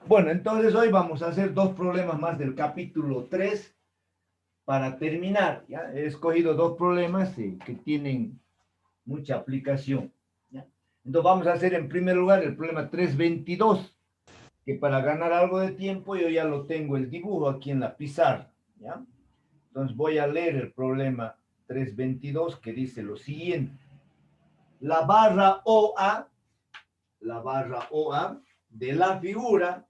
Bueno, entonces hoy vamos a hacer dos problemas más del capítulo 3 para terminar. ¿Ya? He escogido dos problemas que tienen mucha aplicación. ¿Ya? Entonces vamos a hacer en primer lugar el problema 322, que para ganar algo de tiempo yo ya lo tengo el dibujo aquí en la pizarra. ¿Ya? Entonces voy a leer el problema 322 que dice lo siguiente. La barra OA de la figura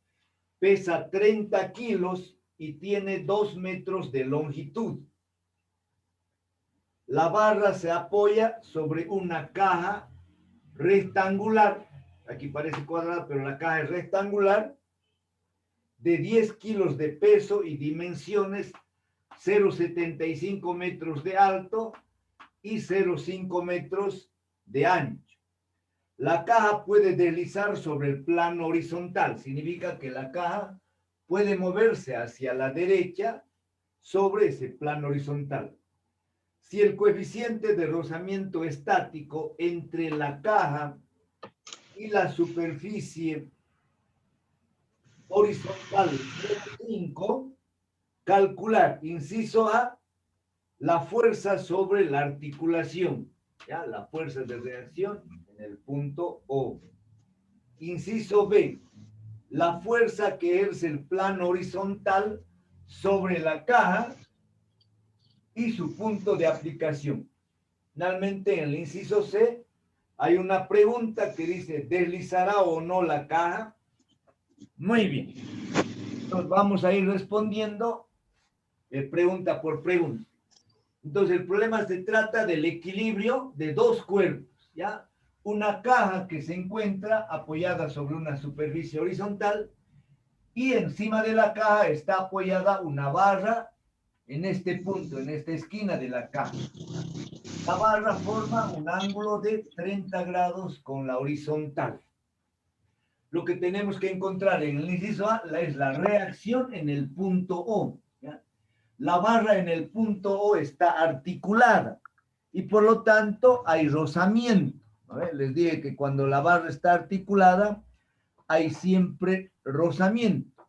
pesa 30 kilos y tiene 2 metros de longitud. La barra se apoya sobre una caja rectangular, aquí parece cuadrada, pero la caja es rectangular, de 10 kilos de peso y dimensiones 0,75 metros de alto y 0,5 metros de ancho. La caja puede deslizar sobre el plano horizontal, significa que la caja puede moverse hacia la derecha sobre ese plano horizontal. Si el coeficiente de rozamiento estático entre la caja y la superficie horizontal es 0,5, calcular, inciso A, la fuerza sobre la articulación, ¿ya? La fuerza de reacción en el punto O. Inciso B, la fuerza que ejerce el plano horizontal sobre la caja y su punto de aplicación. Finalmente, en el inciso C, hay una pregunta que dice, ¿deslizará o no la caja? Muy bien. Entonces vamos a ir respondiendo pregunta por pregunta. Entonces el problema se trata del equilibrio de dos cuerpos, ¿ya? Una caja que se encuentra apoyada sobre una superficie horizontal y encima de la caja está apoyada una barra en este punto, en esta esquina de la caja. La barra forma un ángulo de 30 grados con la horizontal. Lo que tenemos que encontrar en el inciso A es la reacción en el punto O. ¿Ya? La barra en el punto O está articulada y por lo tanto hay rozamiento. Les dije que cuando la barra está articulada hay siempre rozamiento.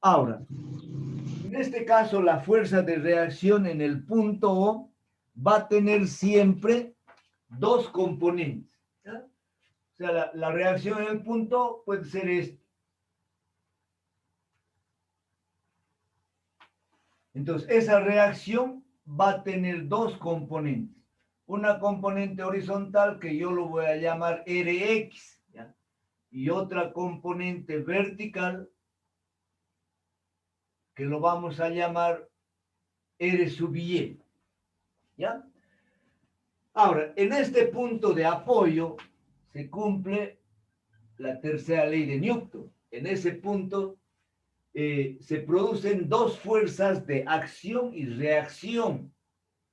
Ahora, en este caso la fuerza de reacción en el punto O va a tener siempre dos componentes. ¿Ya? O sea, la reacción en el punto puede ser esta. Entonces, esa reacción va a tener dos componentes. Una componente horizontal que yo lo voy a llamar Rx, ¿ya? Y otra componente vertical que lo vamos a llamar R sub Y. ¿Ya? Ahora, en este punto de apoyo se cumple la tercera ley de Newton. En ese punto se producen dos fuerzas de acción y reacción,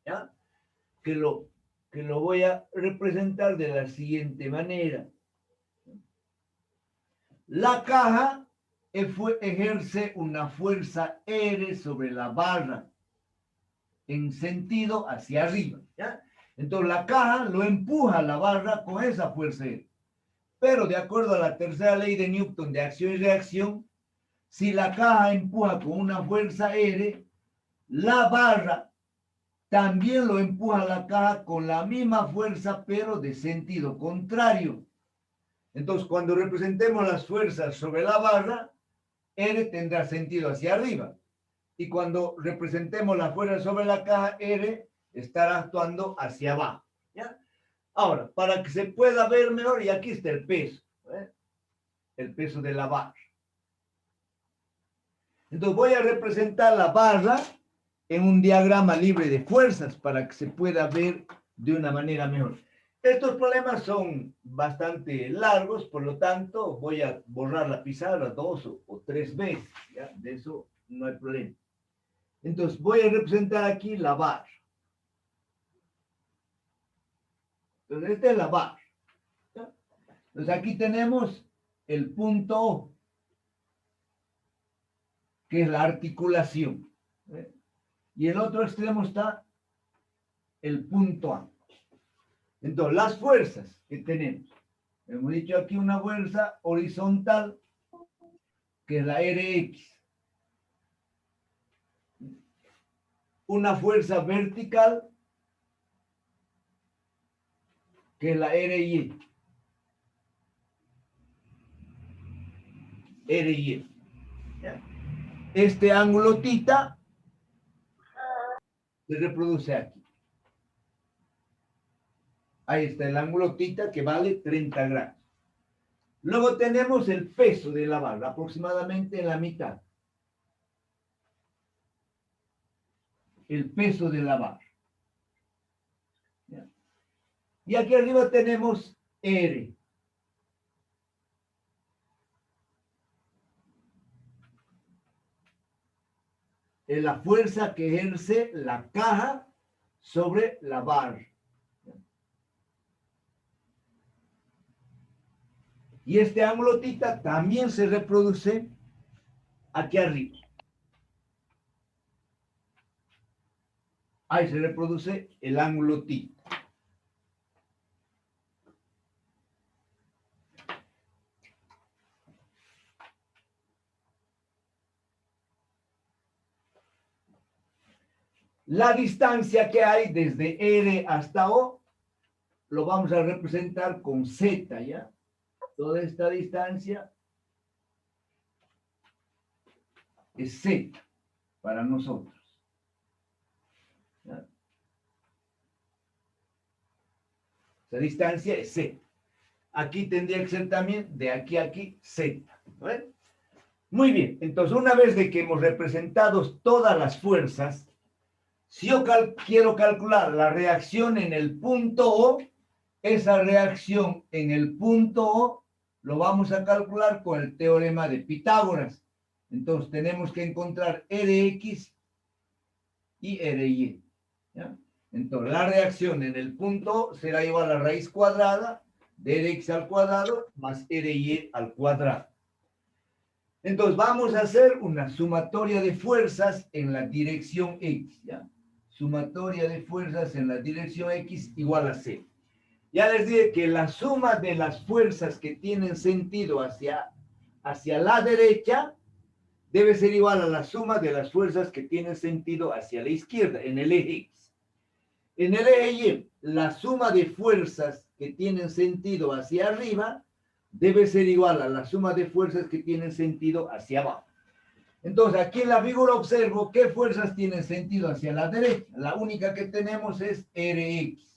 ¿ya? Que lo voy a representar de la siguiente manera. La caja ejerce una fuerza R sobre la barra en sentido hacia arriba, ¿ya? Entonces la caja lo empuja a la barra con esa fuerza R. Pero de acuerdo a la tercera ley de Newton de acción y reacción, si la caja empuja con una fuerza R, la barra también lo empuja a la caja con la misma fuerza, pero de sentido contrario. Entonces, cuando representemos las fuerzas sobre la barra, R tendrá sentido hacia arriba. Y cuando representemos la fuerza sobre la caja, R estará actuando hacia abajo. ¿Ya? Ahora, para que se pueda ver mejor, y aquí está el peso, el peso de la barra. Entonces voy a representar la barra en un diagrama libre de fuerzas para que se pueda ver de una manera mejor. Estos problemas son bastante largos, por lo tanto voy a borrar la pizarra 2 o 3 veces, ¿ya? De eso no hay problema. Entonces voy a representar aquí la barra. Entonces esta es la barra, ¿ya? Entonces aquí tenemos el punto O, que es la articulación, ¿eh? Y el otro extremo está el punto A. Entonces, las fuerzas que tenemos. Hemos dicho aquí una fuerza horizontal que es la Rx. Una fuerza vertical, que es la RY. RY. ¿Ya? Este ángulo θ se reproduce aquí. Ahí está el ángulo θ que vale 30 grados. Luego tenemos el peso de la barra, aproximadamente en la mitad. El peso de la barra. ¿Ya? Y aquí arriba tenemos R. Es la fuerza que ejerce la caja sobre la barra. Y este ángulo θ también se reproduce aquí arriba. Ahí se reproduce el ángulo θ. La distancia que hay desde R hasta O lo vamos a representar con Z, ¿ya? Toda esta distancia es Z para nosotros. ¿Ya? Esa distancia es Z. Aquí tendría que ser también de aquí a aquí Z. ¿Vale? Muy bien, entonces una vez de que hemos representado todas las fuerzas, si yo quiero calcular la reacción en el punto O, esa reacción en el punto O lo vamos a calcular con el teorema de Pitágoras. Entonces tenemos que encontrar Rx y Ry. ¿Ya? Entonces la reacción en el punto O será igual a la raíz cuadrada de Rx al cuadrado más Ry al cuadrado. Entonces vamos a hacer una sumatoria de fuerzas en la dirección X. ¿Ya? Sumatoria de fuerzas en la dirección X igual a C. Ya les dije que la suma de las fuerzas que tienen sentido hacia la derecha debe ser igual a la suma de las fuerzas que tienen sentido hacia la izquierda, en el eje X. En el eje Y, la suma de fuerzas que tienen sentido hacia arriba debe ser igual a la suma de fuerzas que tienen sentido hacia abajo. Entonces, aquí en la figura observo qué fuerzas tienen sentido hacia la derecha. La única que tenemos es Rx.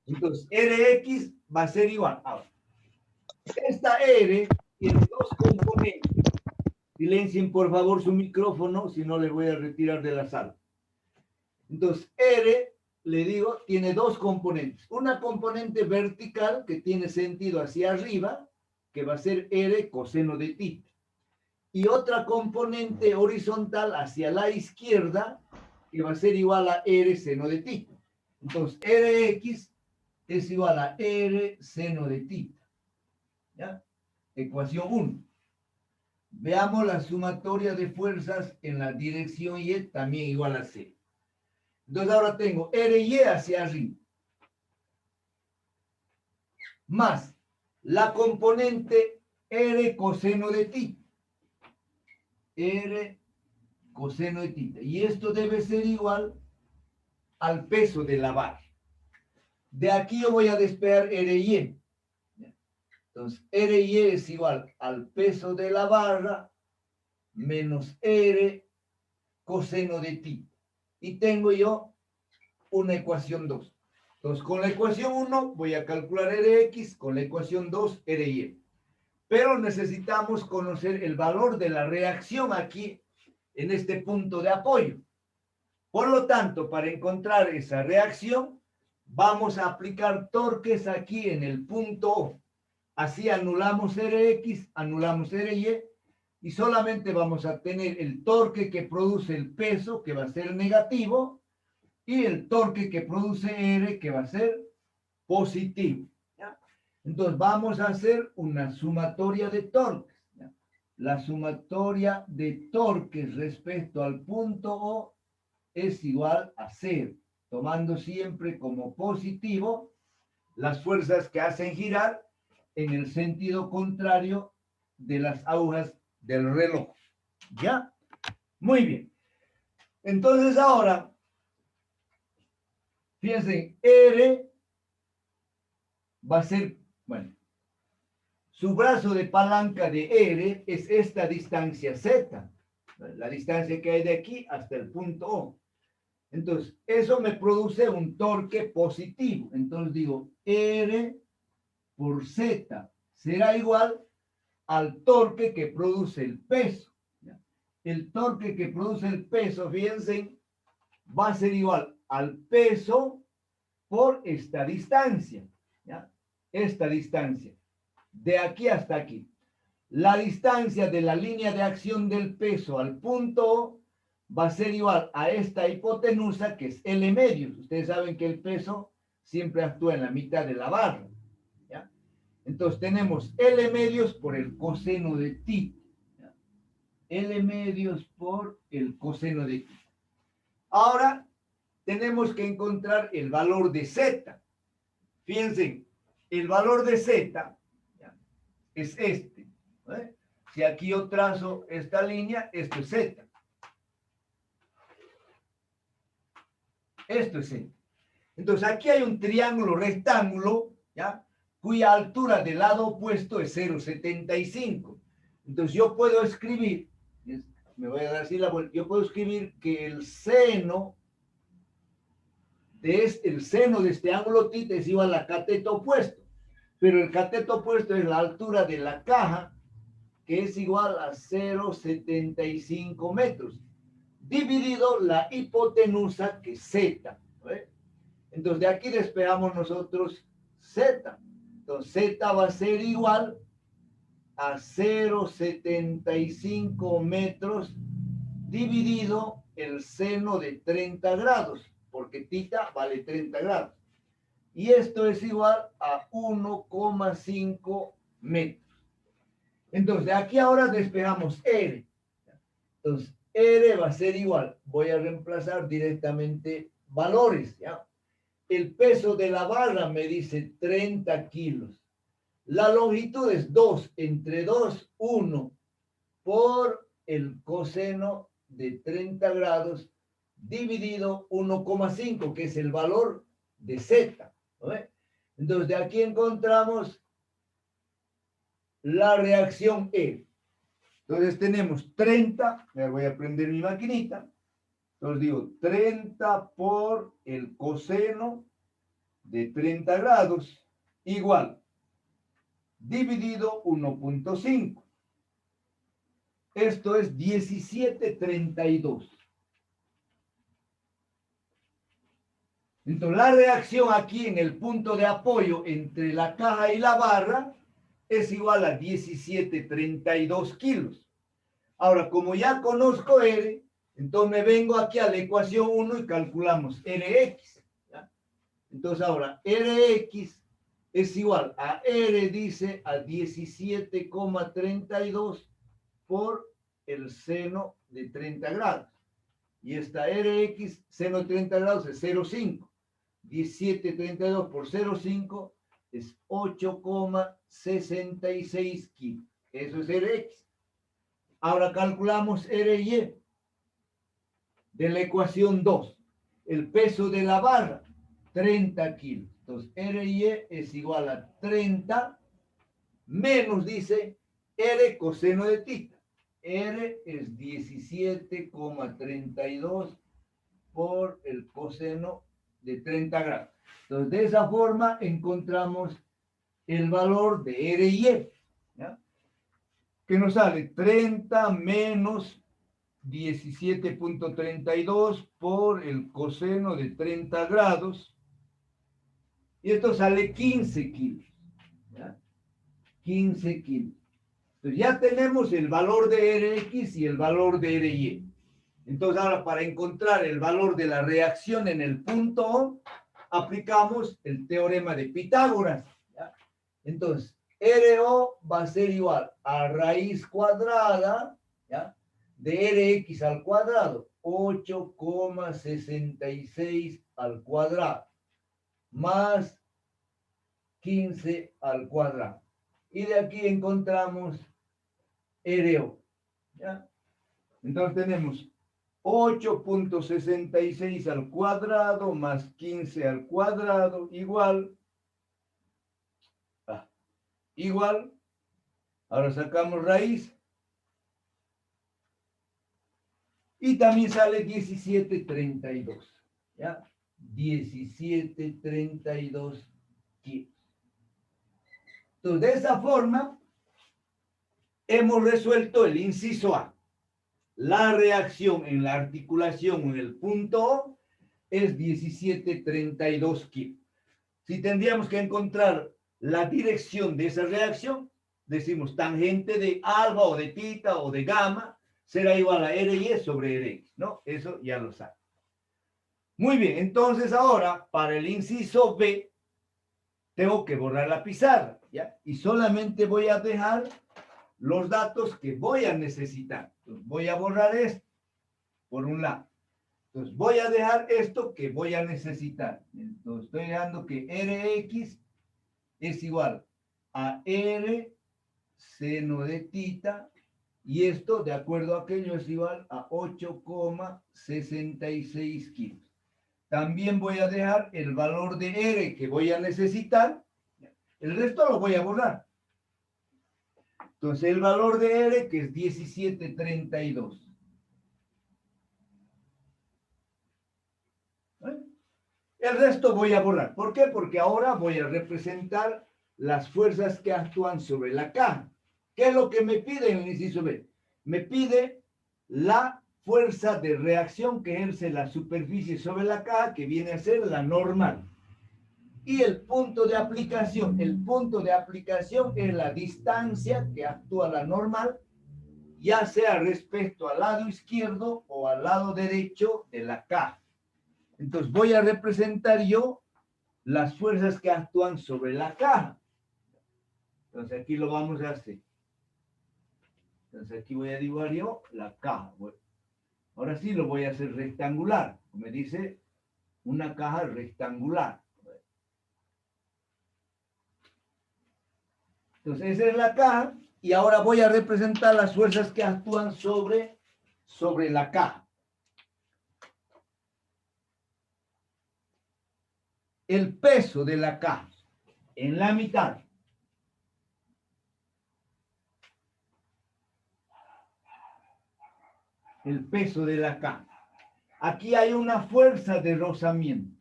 Entonces, Rx va a ser igual. Ahora, esta R tiene dos componentes. Silencien, por favor, su micrófono, si no le voy a retirar de la sala. Entonces, R, le digo, tiene dos componentes. Una componente vertical que tiene sentido hacia arriba, que va a ser R coseno de θ. Y otra componente horizontal hacia la izquierda, que va a ser igual a R seno de θ. Entonces, Rx es igual a R seno de θ. ¿Ya? Ecuación 1. Veamos la sumatoria de fuerzas en la dirección Y, también igual a C. Entonces ahora tengo Ry hacia arriba, más la componente R coseno de θ. R coseno de θ. Y esto debe ser igual al peso de la barra. De aquí yo voy a despegar Ry. Entonces, Ry es igual al peso de la barra menos R coseno de θ. Y tengo yo una ecuación 2. Entonces, con la ecuación 1 voy a calcular Rx, con la ecuación 2 Ry. Pero necesitamos conocer el valor de la reacción aquí en este punto de apoyo. Por lo tanto, para encontrar esa reacción, vamos a aplicar torques aquí en el punto O. Así anulamos Rx, anulamos Ry y solamente vamos a tener el torque que produce el peso, que va a ser negativo, y el torque que produce R, que va a ser positivo. ¿Ya? Entonces vamos a hacer una sumatoria de torques. ¿Ya? La sumatoria de torques respecto al punto O es igual a 0, tomando siempre como positivo las fuerzas que hacen girar en el sentido contrario de las agujas del reloj. ¿Ya? Muy bien. Entonces ahora, fíjense, R va a ser, bueno, su brazo de palanca de R es esta distancia Z, la distancia que hay de aquí hasta el punto O. Entonces, eso me produce un torque positivo. Entonces digo, R por Z será igual al torque que produce el peso. El torque que produce el peso, fíjense, va a ser igual al peso por esta distancia. ¿Ya? Esta distancia. De aquí hasta aquí. La distancia de la línea de acción del peso al punto O va a ser igual a esta hipotenusa, que es L medios. Ustedes saben que el peso siempre actúa en la mitad de la barra. ¿Ya? Entonces tenemos L medios por el coseno de ti. ¿Ya? L medios por el coseno de ti. Ahora tenemos que encontrar el valor de Z. Fíjense, el valor de Z, ¿ya?, es este. ¿Eh? Si aquí yo trazo esta línea, esto es Z. Esto es Z. Entonces aquí hay un triángulo rectángulo, ¿ya?, cuya altura del lado opuesto es 0,75. Entonces yo puedo escribir, me voy a dar así la vuelta, yo puedo escribir que el seno de este ángulo θ es igual a cateto opuesto. Pero el cateto opuesto es la altura de la caja, que es igual a 0,75 metros, dividido la hipotenusa, que es Z. ¿Ve? Entonces, de aquí despejamos nosotros Z. Entonces, Z va a ser igual a 0,75 metros dividido el seno de 30 grados, porque θ vale 30 grados. Y esto es igual a 1,5 metros. Entonces, de aquí ahora despejamos R. Entonces, R va a ser igual. Voy a reemplazar directamente valores, ¿ya? El peso de la barra me dice 30 kilos. La longitud es 2, entre 2, 1, por el coseno de 30 grados, dividido 1,5, que es el valor de Z. ¿No? Entonces, de aquí encontramos la reacción E. Entonces tenemos 30, me voy a prender mi maquinita. Entonces digo 30 por el coseno de 30 grados igual dividido 1,5. Esto es 17,32. Entonces la reacción aquí en el punto de apoyo entre la caja y la barra es igual a 17,32 kilos. Ahora, como ya conozco R, entonces me vengo aquí a la ecuación 1 y calculamos Rx. ¿Ya? Entonces ahora, Rx es igual a R, dice, a 17,32 por el seno de 30 grados. Y esta Rx, seno de 30 grados, es 0,5. 17,32 por 0,5 es 8,66 kilos. Eso es Rx. Ahora calculamos Ry de la ecuación 2. El peso de la barra, 30 kilos. Entonces, Ry es igual a 30 menos, dice, R coseno de θ. R es 17,32 por el coseno de 30 grados. Entonces, de esa forma encontramos el valor de Ry, ¿ya?, que nos sale 30 menos 17,32 por el coseno de 30 grados. Y esto sale 15 kilos. ¿Ya? 15 kilos. Entonces ya tenemos el valor de Rx y el valor de Ry. Entonces ahora, para encontrar el valor de la reacción en el punto O, aplicamos el teorema de Pitágoras. ¿Ya? Entonces, RO va a ser igual a raíz cuadrada, ¿ya?, de Rx al cuadrado, 8,66 al cuadrado, más 15 al cuadrado. Y de aquí encontramos RO. ¿Ya? Entonces tenemos 8.66 al cuadrado más 15 al cuadrado igual. Igual. Ahora sacamos raíz. Y también sale 17.32. ¿Ya? 17.32 kilos. Entonces, de esa forma, hemos resuelto el inciso A. La reacción en la articulación en el punto O es 17.32 kilos. Si tendríamos que encontrar la dirección de esa reacción, decimos tangente de alfa o de tita o de gamma será igual a RY sobre RX, ¿no? Eso ya lo saben. Muy bien, entonces ahora para el inciso B tengo que borrar la pizarra, ¿ya? Y solamente voy a dejar los datos que voy a necesitar. Entonces voy a borrar esto, por un lado. Entonces voy a dejar esto que voy a necesitar. Entonces estoy dejando que RX es igual a R seno de tita, y esto, de acuerdo a aquello, es igual a 8,66 kilos. También voy a dejar el valor de R que voy a necesitar. El resto lo voy a borrar. Entonces, el valor de R, que es 17.32. El resto voy a borrar. ¿Por qué? Porque ahora voy a representar las fuerzas que actúan sobre la caja. ¿Qué es lo que me pide en el inciso B? Me pide la fuerza de reacción que ejerce la superficie sobre la caja, que viene a ser la normal. Y el punto de aplicación es la distancia que actúa la normal, ya sea respecto al lado izquierdo o al lado derecho de la caja. Entonces voy a representar yo las fuerzas que actúan sobre la caja. Entonces aquí lo vamos a hacer. Entonces aquí voy a dibujar yo la caja. Bueno, ahora sí lo voy a hacer rectangular. Me dice una caja rectangular. Entonces esa es la caja. Y ahora voy a representar las fuerzas que actúan sobre la caja. El peso de la caja en la mitad. El peso de la caja. Aquí hay una fuerza de rozamiento.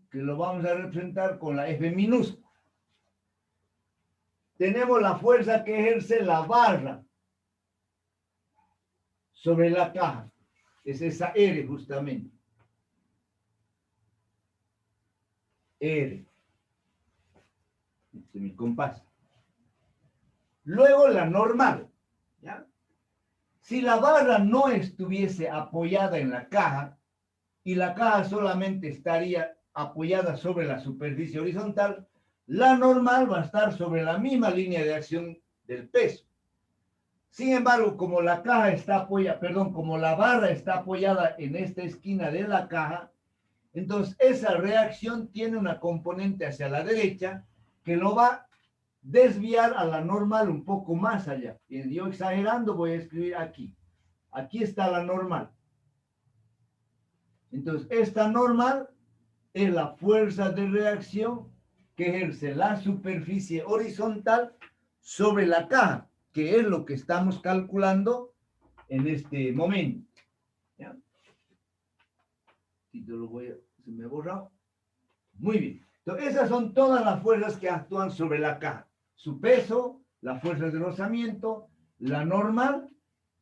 Que lo vamos a representar con la F minúscula. Tenemos la fuerza que ejerce la barra sobre la caja. Es esa R justamente. R. Este es mi compás. Luego la normal. ¿Ya? Si la barra no estuviese apoyada en la caja y la caja solamente estaría apoyada sobre la superficie horizontal, la normal va a estar sobre la misma línea de acción del peso. Sin embargo, como la caja está apoyada, como la barra está apoyada en esta esquina de la caja, entonces esa reacción tiene una componente hacia la derecha que lo va a desviar a la normal un poco más allá. Y yo exagerando voy a escribir aquí. Aquí está la normal. Entonces, esta normal es la fuerza de reacción que ejerce la superficie horizontal sobre la caja, que es lo que estamos calculando en este momento. ¿Ya? Si se me ha borrado. Muy bien. Entonces, esas son todas las fuerzas que actúan sobre la caja. Su peso, la fuerza de rozamiento, la normal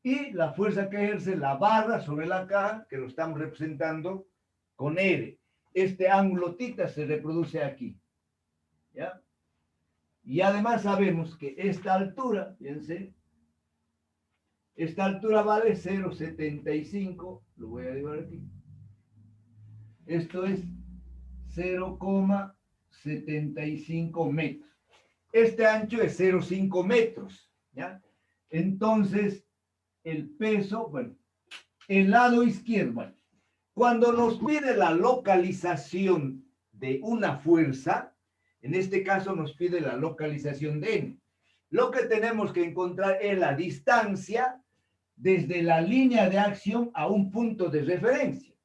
y la fuerza que ejerce la barra sobre la caja, que lo estamos representando con R. Este ángulo θ se reproduce aquí. ¿Ya? Y además sabemos que esta altura, fíjense, esta altura vale 0,75, lo voy a dibujar aquí. Esto es 0,75 metros. Este ancho es 0,5 metros, ¿ya? Entonces, el peso, bueno, el lado izquierdo, bueno, cuando nos pide la localización de una fuerza, En este caso nos pide la localización de n. Lo que tenemos que encontrar es la distancia desde la línea de acción a un punto de referencia.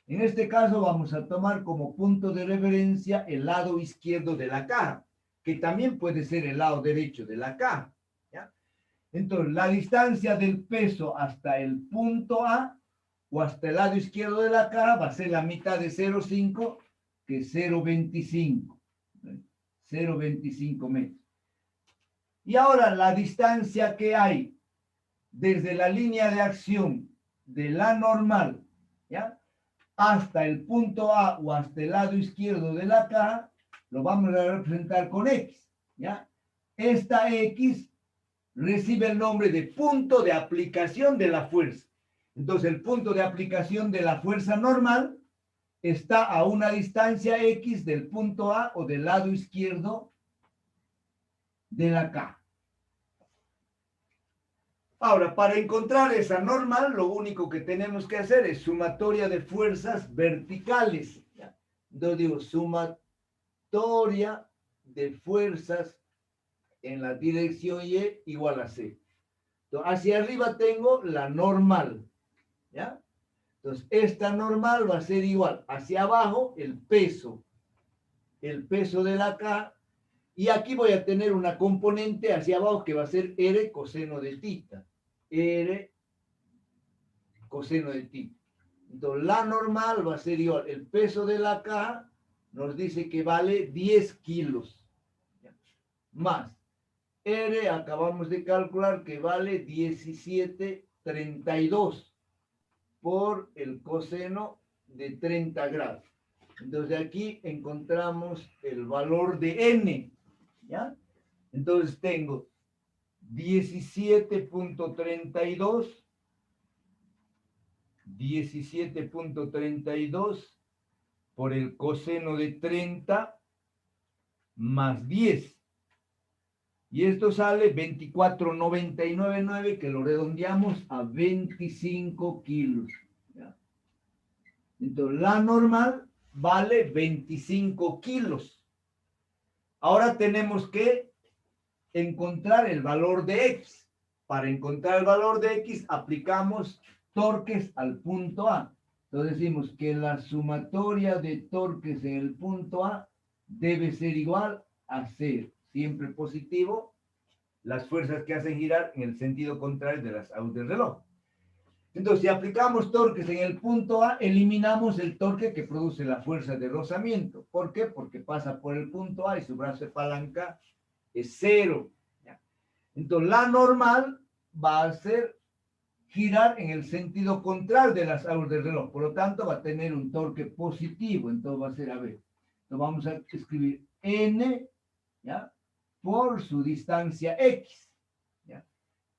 En este caso vamos a tomar como punto de referencia el lado izquierdo de la caja, que también puede ser el lado derecho de la caja, ¿ya? Entonces, la distancia del peso hasta el punto A o hasta el lado izquierdo de la caja va a ser la mitad de 0,5, que es 0,25. 0,25 metros. Y ahora la distancia que hay desde la línea de acción de la normal, ¿ya?, hasta el punto A o hasta el lado izquierdo de la caja, lo vamos a representar con X, ¿ya? Esta X recibe el nombre de punto de aplicación de la fuerza. Entonces, el punto de aplicación de la fuerza normal está a una distancia X del punto A o del lado izquierdo de la caja. Ahora, para encontrar esa normal, lo único que tenemos que hacer es sumatoria de fuerzas verticales. Entonces digo, sumatoria de fuerzas en la dirección Y igual a C. Entonces, hacia arriba tengo la normal, ¿ya? Entonces, esta normal va a ser igual. Hacia abajo, el peso de la caja. Y aquí voy a tener una componente hacia abajo que va a ser R coseno de tita. R coseno de tita. Entonces, la normal va a ser igual. El peso de la caja nos dice que vale 10 kilos. Más R, acabamos de calcular que vale 17,32 por el coseno de 30 grados. Entonces, aquí encontramos el valor de N, ¿ya? Entonces, tengo 17.32 por el coseno de 30 más 10. Y esto sale 24,999, que lo redondeamos a 25 kilos, ¿ya? Entonces, la normal vale 25 kilos. Ahora tenemos que encontrar el valor de X. Para encontrar el valor de X, aplicamos torques al punto A. Entonces decimos que la sumatoria de torques en el punto A debe ser igual a 0. Siempre positivo, las fuerzas que hacen girar en el sentido contrario de las agujas del reloj. Entonces, si aplicamos torques en el punto A, eliminamos el torque que produce la fuerza de rozamiento. ¿Por qué? Porque pasa por el punto A y su brazo de palanca es 0. Entonces, la normal va a ser girar en el sentido contrario de las agujas del reloj. Por lo tanto, va a tener un torque positivo. Entonces, va a ser, a ver, entonces vamos a escribir N, ¿ya?, por su distancia X, ¿ya?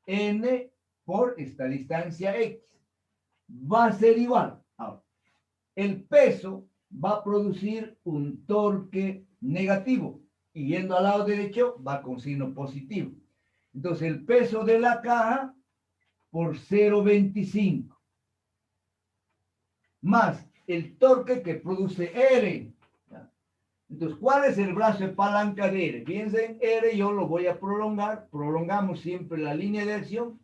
N por esta distancia X va a ser igual. Ahora, el peso va a producir un torque negativo y yendo al lado derecho va con signo positivo. Entonces, el peso de la caja por 0,25 más el torque que produce R. Entonces, ¿cuál es el brazo de palanca de R? Fíjense, en R yo lo voy a prolongar. Prolongamos siempre la línea de acción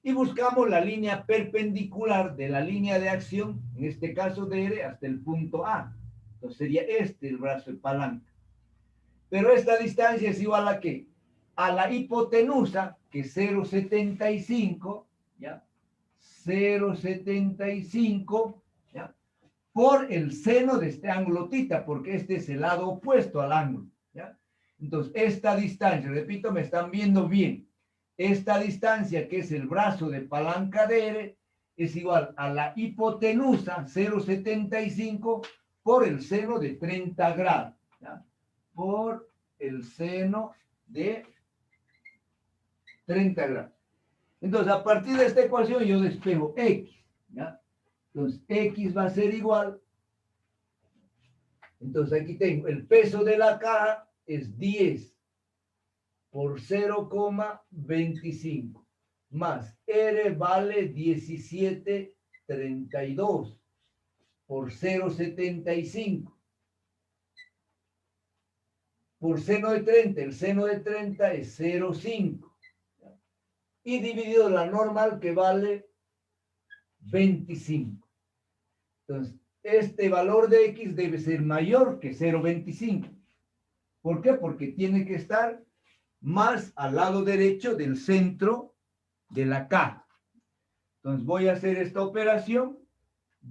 y buscamos la línea perpendicular de la línea de acción, en este caso de R, hasta el punto A. Entonces, sería este el brazo de palanca. Pero esta distancia es igual a ¿qué? A la hipotenusa, que es 0,75, ¿ya? 0,75, ¿ya?, por el seno de este ángulo tita, porque este es el lado opuesto al ángulo, ¿ya? Entonces, esta distancia, repito, me están viendo bien, esta distancia, que es el brazo de palanca de R, es igual a la hipotenusa, 0,75, por el seno de 30 grados, ¿ya?, por el seno de 30 grados. Entonces, a partir de esta ecuación, yo despejo X, ¿ya? Entonces, X va a ser igual. Entonces, aquí tengo el peso de la caja es 10 por 0,25 más R vale 17,32 por 0,75 por seno de 30, el seno de 30 es 0,5. Y dividido la normal que vale 25. Entonces, este valor de X debe ser mayor que 0,25. ¿Por qué? Porque tiene que estar más al lado derecho del centro de la caja. Entonces, voy a hacer esta operación.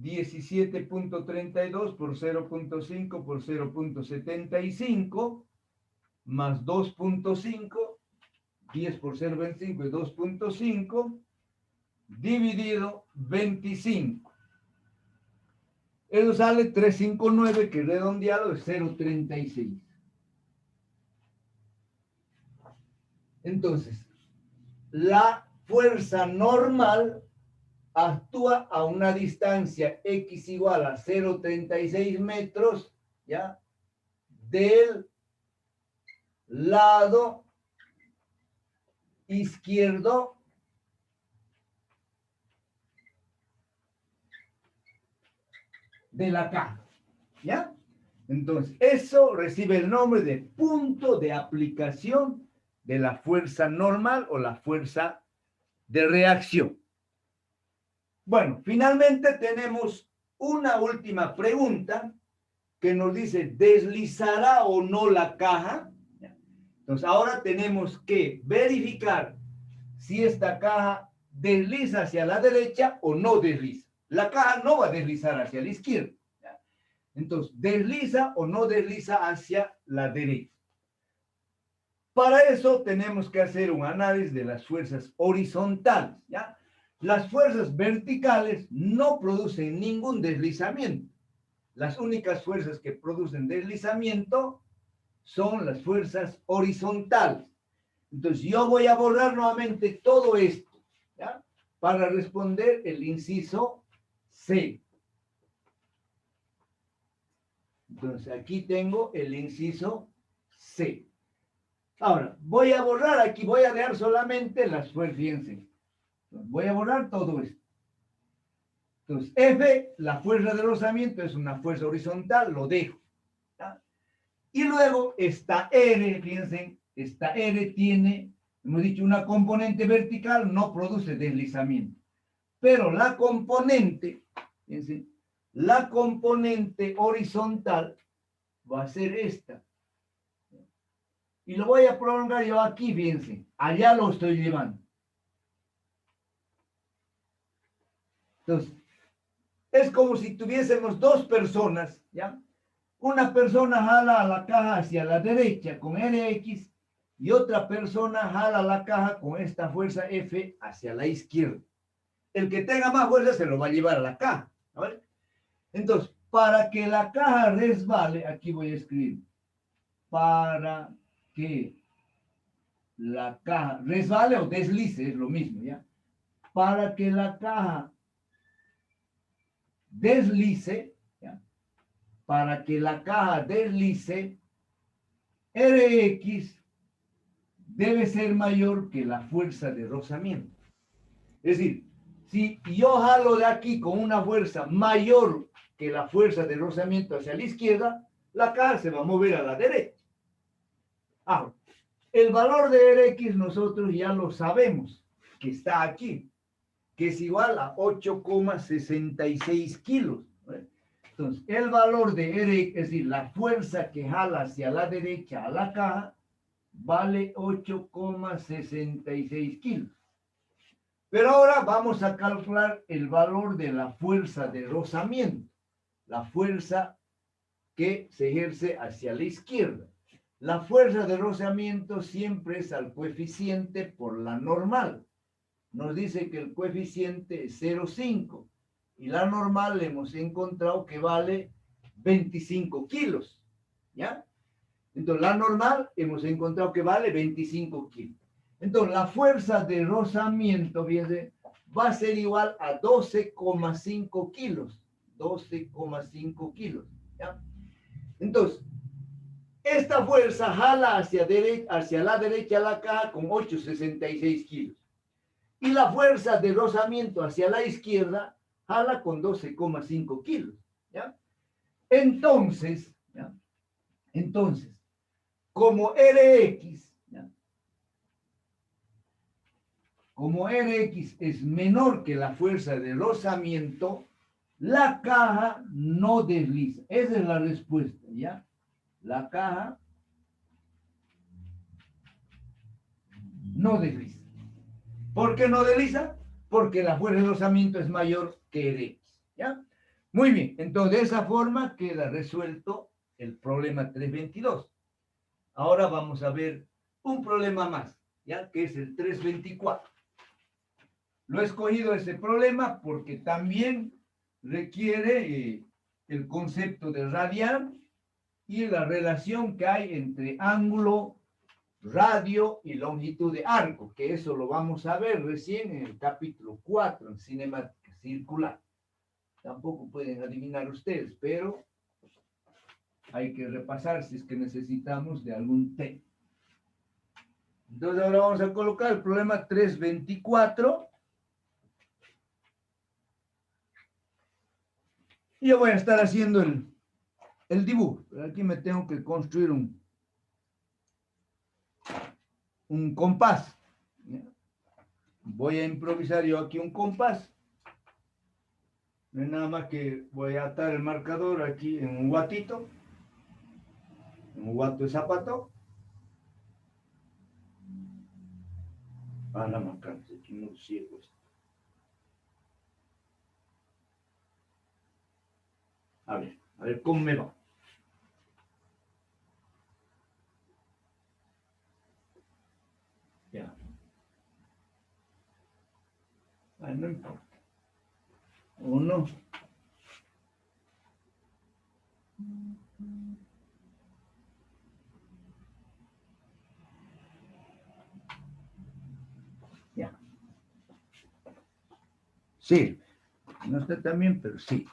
17.32 por 0.5 por 0.75 más 2.5, 10 por 0.25 y 2.5 dividido 25. Eso sale 359, que redondeado es 0.36. Entonces, la fuerza normal actúa a una distancia X igual a 0,36 metros, ¿ya? Del lado izquierdo de la caja, ¿ya? Entonces, eso recibe el nombre de punto de aplicación de la fuerza normal o la fuerza de reacción. Bueno, finalmente tenemos una última pregunta que nos dice, ¿deslizará o no la caja? Entonces, ahora tenemos que verificar si esta caja desliza hacia la derecha o no desliza. La caja no va a deslizar hacia la izquierda. Entonces, ¿desliza o no desliza hacia la derecha? Para eso tenemos que hacer un análisis de las fuerzas horizontales, ¿ya? Las fuerzas verticales no producen ningún deslizamiento. Las únicas fuerzas que producen deslizamiento son las fuerzas horizontales. Entonces, yo voy a borrar nuevamente todo esto, ¿ya? Para responder el inciso C. Entonces, aquí tengo el inciso C. Ahora, voy a borrar aquí, voy a dejar solamente las fuerzas, fíjense. Voy a borrar todo esto. Entonces, F, la fuerza de rozamiento es una fuerza horizontal, lo dejo, ¿ya? Y luego esta R, fíjense, esta R tiene, hemos dicho, una componente vertical, no produce deslizamiento. Pero la componente, fíjense, la componente horizontal va a ser esta. Y lo voy a prolongar yo aquí, fíjense, allá lo estoy llevando. Entonces, es como si tuviésemos dos personas, ¿ya? Una persona jala a la caja hacia la derecha con Rx y otra persona jala la caja con esta fuerza F hacia la izquierda. El que tenga más fuerza se lo va a llevar a la caja, ¿vale? Entonces, para que la caja resbale, aquí voy a escribir, para que la caja resbale o deslice, es lo mismo, ¿ya? Para que la caja deslice, ¿ya? Para que la caja deslice, Rx debe ser mayor que la fuerza de rozamiento. Es decir, si yo jalo de aquí con una fuerza mayor que la fuerza de rozamiento hacia la izquierda, la caja se va a mover a la derecha. Ahora, el valor de Rx nosotros ya lo sabemos, que está aquí, que es igual a 8,66 kilos. Entonces, el valor de Rx, es decir, la fuerza que jala hacia la derecha a la caja, vale 8,66 kilos. Pero ahora vamos a calcular el valor de la fuerza de rozamiento, la fuerza que se ejerce hacia la izquierda. La fuerza de rozamiento siempre es al coeficiente por la normal. Nos dice que el coeficiente es 0,5 y la normal hemos encontrado que vale 25 kilos, ¿ya? Entonces, la normal hemos encontrado que vale 25 kilos. Entonces, la fuerza de rozamiento, fíjense, va a ser igual a 12,5 kilos. 12,5 kilos, ¿ya? Entonces, esta fuerza jala hacia la derecha la caja con 8,66 kilos. Y la fuerza de rozamiento hacia la izquierda jala con 12,5 kilos, ¿ya? Entonces, como Rx, ¿ya? Como Rx es menor que la fuerza de rozamiento, la caja no desliza. Esa es la respuesta, ¿ya? La caja no desliza. ¿Por qué no desliza? Porque la fuerza de rozamiento es mayor que Rx, ¿ya? Muy bien, entonces de esa forma queda resuelto el problema 322. Ahora vamos a ver un problema más, ¿ya? Que es el 324. Lo he escogido ese problema porque también requiere el concepto de radial y la relación que hay entre ángulo, radio y longitud de arco, que eso lo vamos a ver recién en el capítulo 4, en cinemática circular. Tampoco pueden adivinar ustedes, pero hay que repasar si es que necesitamos de algún tema. Entonces ahora vamos a colocar el problema 324. Y yo voy a estar haciendo el dibujo. Pero aquí me tengo que construir un compás. Voy a improvisar yo aquí un compás. No es nada más que voy a atar el marcador aquí en un guatito. En un guato de zapato. La marcar, aquí no ciego esto. A ver cómo me va. Ya. No importa. Uno. Ya. Sí. No está tan bien, pero sí.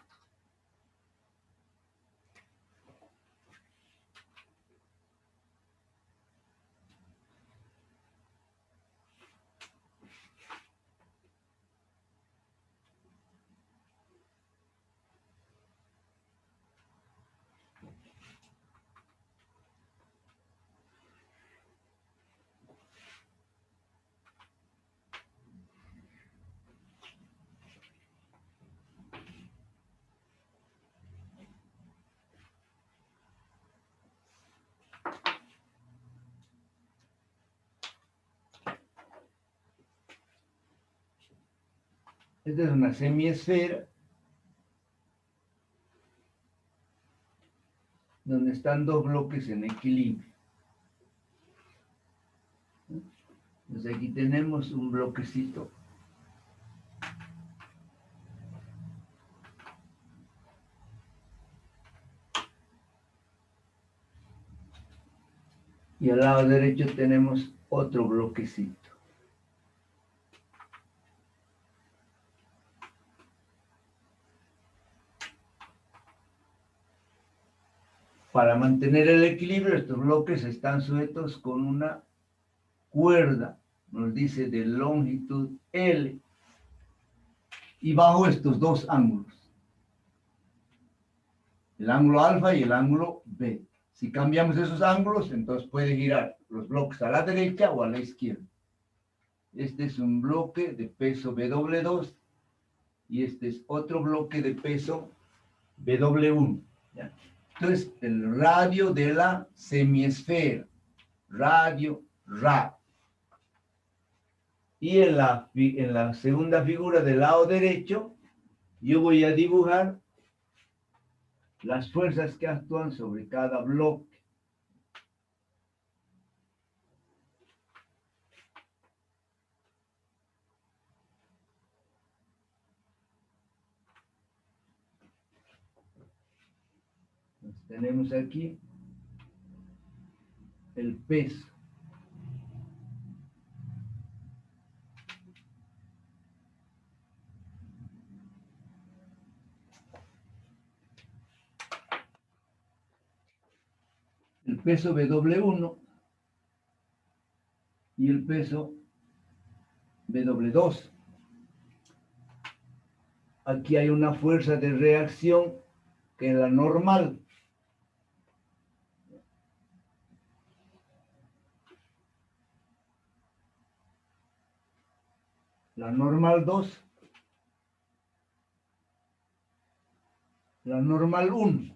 Esta es una semiesfera donde están dos bloques en equilibrio. Entonces aquí tenemos un bloquecito. Y al lado derecho tenemos otro bloquecito. Para mantener el equilibrio, estos bloques están sujetos con una cuerda, nos dice de longitud L, y bajo estos dos ángulos, el ángulo alfa y el ángulo beta. Si cambiamos esos ángulos, entonces puede girar los bloques a la derecha o a la izquierda. Este es un bloque de peso BW2 y este es otro bloque de peso BW1. ¿Ya? Entonces, el radio de la semiesfera, radio, Ra. Y en la segunda figura del lado derecho, yo voy a dibujar las fuerzas que actúan sobre cada bloque. Entonces, tenemos aquí el peso. El peso BW1 y el peso BW2. Aquí hay una fuerza de reacción que es la normal. la normal 2, la normal 1.